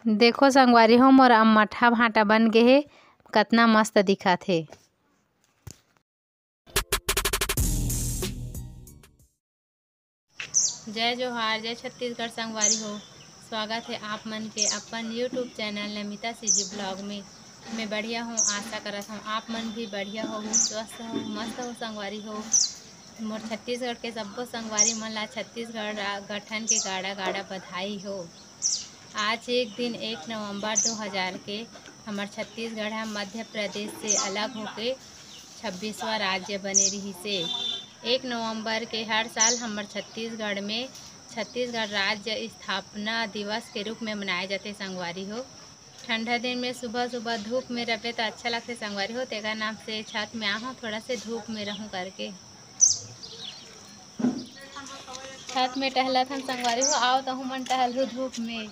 देखो संगवारी हो मोर मठा भाटा बन गे हे, कतना मस्त दिखत हे। जय जोहार, जय छत्तीसगढ़ संगवारी हो। स्वागत है आप मन के अपन YouTube channel Namita CG blog में। मैं बढ़िया हूँ, आशा करत हूँ आप मन भी बढ़िया हो, स्वस्थ हो, मस्त हो संगवारी हो। मोर छत्तीसगढ़ के सब्बो संगवारी मन ला छत्तीसगढ़ गठन के गाड़ा गाड़ा बधाई हो। आज एक दिन 1 नवंबर 2000 के हमार छत्तीसगढ़ मध्य प्रदेश से अलग होके 26वां राज्य बने रही से। 1 नवंबर के हर साल हमार छत्तीसगढ़ में छत्तीसगढ़ राज्य स्थापना दिवस के रूप में मनाया जाते संगवारी हो। ठंडा दिन में सुबह सुबह धूप में रहे तो अच्छा लगते संगवारी हो, तेगा नाम से छत में आहूँ थोड़ा से धूप में रहूँ करके। छत में टहलत हम संगवारी हो, आओ तो मन टहलू धूप में।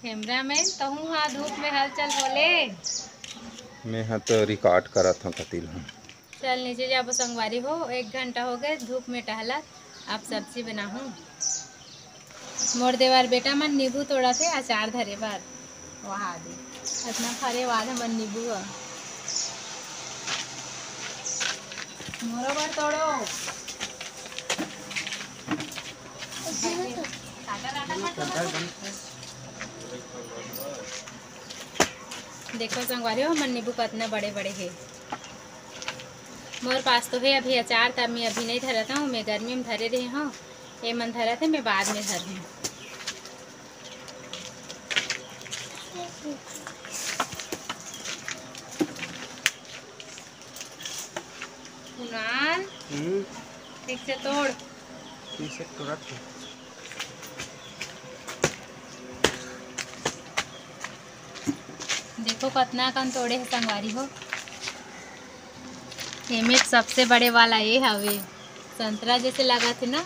कैमरामैन तहूँ हाँ धूप में हलचल बोले। मैं हाँ तो रिकॉर्ड करत हूँ कतिल हूँ। चल नीचे जाबो संगवारी हो, 1 घंटा हो गए धूप में टहलत। अब सब्जी बनाहूँ। मोर देवर बेटा मन नींबू तोड़ा थे अचार धरे बार वहाँ दे इतना फरे वाला मन नींबू मोरो बार तोड़ो। देखो संगवारी हो मन नींबू कितना बड़े बड़े है। मोर पास तो है अभी अचार, तब मैं अभी नहीं धरता हूँ, मैं गर्मी में धरे रही हूँ। ये मन धरा थे मैं बाद में धर हूँ। कुणाल ठीक से तोड़। ठीक से तुरंत देखो कितना कन तोड़े है संगवारी हो। में सबसे बड़े वाला ये हवे, संतरा जैसे लगा थे ना,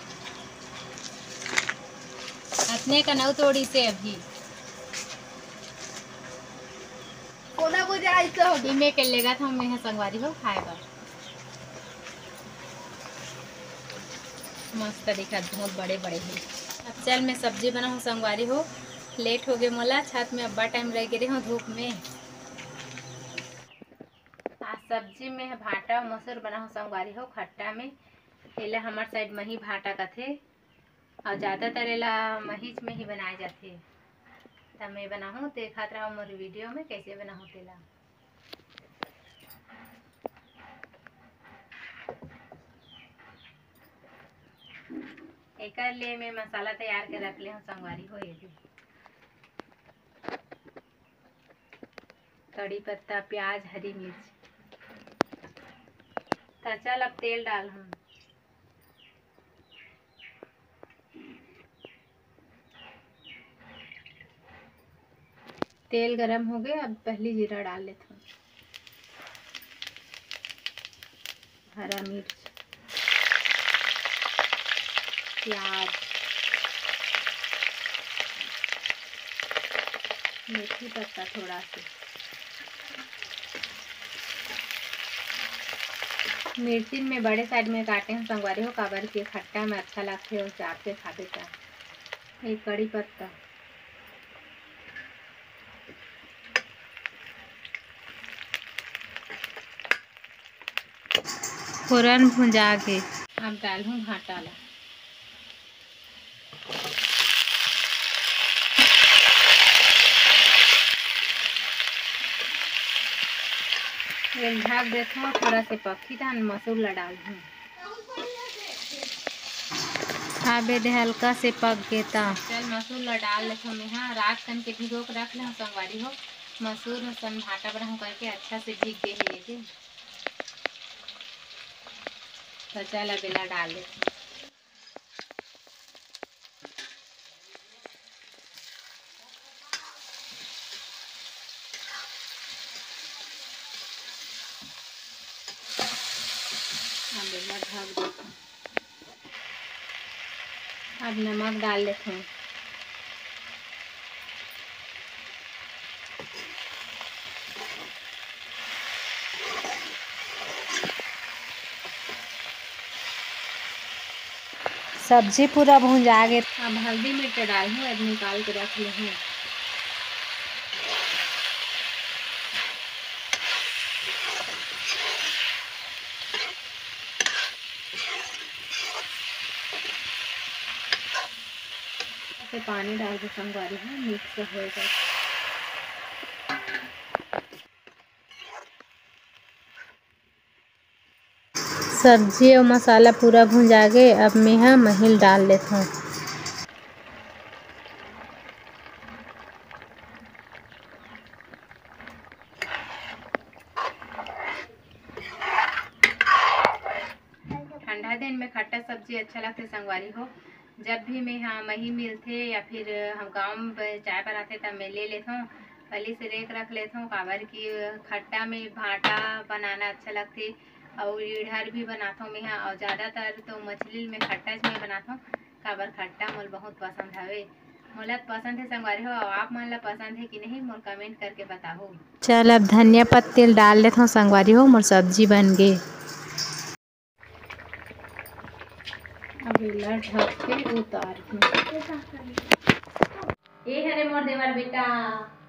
अपने का नौ तोड़ी से अभी कोना को जाए तो में के लेगा था मैं संगवारी हो खाए बार। मस्त दिखा बहुत बड़े बड़े हैं। अब चल मैं सब्जी बनाऊँ संगवारी हो, लेट हो गए मोला, छत में अब्बा टाइम रह गिरे हूँ धूप में। आज सब्जी में भाटा मसूर बनाऊँ संगवारी हो खट्टा में। एला हमार साइड मही भाटा कथे और ज़्यादातर एला महीच में ही बनाए जाते। तब मैं बनाऊँ देखत रहा मोर वीडियो में कैसे बनाऊँ तेला। एकर लिए मैं मसाला तैयार के रख ले हूँ संगवारी हो। ये कड़ी पत्ता, प्याज, हरी मिर्च। तो चल अब तेल डाल हूँ। तेल गरम हो गया, अब पहली जीरा डाल लेता हूँ, हरा मिर्च, प्याज, मेथी पत्ता थोड़ा सा। मिर्ची में बड़े साइड में काटे हैं संगवारी हो, काबर के खट्टा में अच्छा लगते और चाप के खाते का। एक कड़ी पत्ता, फोरन भुंजा के अब डालूँ भाटा ला। ढक देता हूँ, थोड़ा से पकी धान मसूर ला डाल दूँ। हाँ दे हल्का से पक गए ता चल मसूर ला डाल लेता हूँ। यहाँ रात कन के भिगो के रख ले संगवारी हो। मसूर में सन भाटा बनाऊँ करके अच्छा से भीग गए है ये। तो चल अब एला डाल देते हैं। अब एला ढक देते हैं। अब नमक डाल देते हैं। सब्जी पूरा भुंजा गए। अब हल्दी मिर्च डाल हूँ, अब निकाल के रख ली हूँ। पानी डाल के संगवारी हूँ, मिक्स होएगा। सब्जी और मसाला पूरा भुंजा गए। अब मैं यहाँ महिल डाल लेता हूँ। ठंडा दिन में खट्टा सब्जी अच्छा लगते संगवारी हो। जब भी मैं यहाँ मही मिलते या फिर हम गाँव में चाय बनाते तब मैं ले लेता हूँ। पहले से रेक रख लेता हूँ, काबर की खट्टा में भाटा बनाना अच्छा लगते और इधर भी बनाता हूँ मैं यहाँ। और ज़्यादातर तो मछली में खट्टा में बनाता हूँ, काबर खट्टा मोल बहुत पसंद हवे। मोला पसंद है संगवारी हो, और आप मन ला पसंद है कि नहीं मोल कमेंट करके बताओ। चल अब धनिया पत्ती डाल लेता हूँ संगवारी हो, मोर सब्जी बन गई। अभी ढक के उतार ए हरे मोर देवर बेटा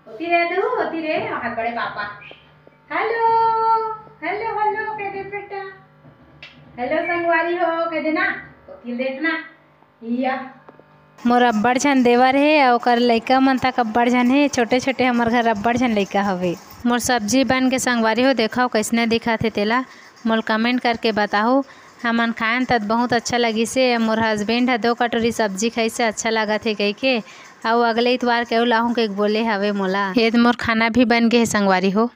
होती रे हाथ बड़े पापा। हेलो हेलो हेलो कह दे बेटा। हेलो संगवारी हो कह देना, होती देखना या मोर अब्बड़ झन देवर है और ओकर लइका मन तक अब्बड़ झन है। छोटे छोटे हमर घर अब्बड़ झन लइका हवे। मोर सब्जी बन के संगवारी हो देखो कैसने दिखत है तेला मोल कमेंट करके बताओ। हमन खाएन तब बहुत अच्छा लगी से। मोर हस्बैंड है 2 कटोरी सब्जी खाई से अच्छा लगत है कह के, और अगले इतवार केहू लाहू के बोले हवे मोला। ये मोर खाना भी बन गए है संगवारी हो।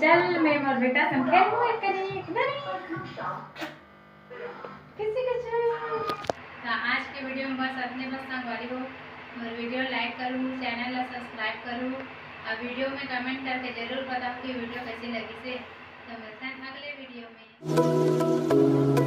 चल मैं मोर बेटा संग आज के वीडियो में बस अपने बस संगवारी हो। मोर वीडियो लाइक करूँ, चैनल ला सब्सक्राइब करूँ और वीडियो में कमेंट करके जरूर बताओ कि वीडियो कैसी लगी से। तो मिलते हैं अगले वीडियो में।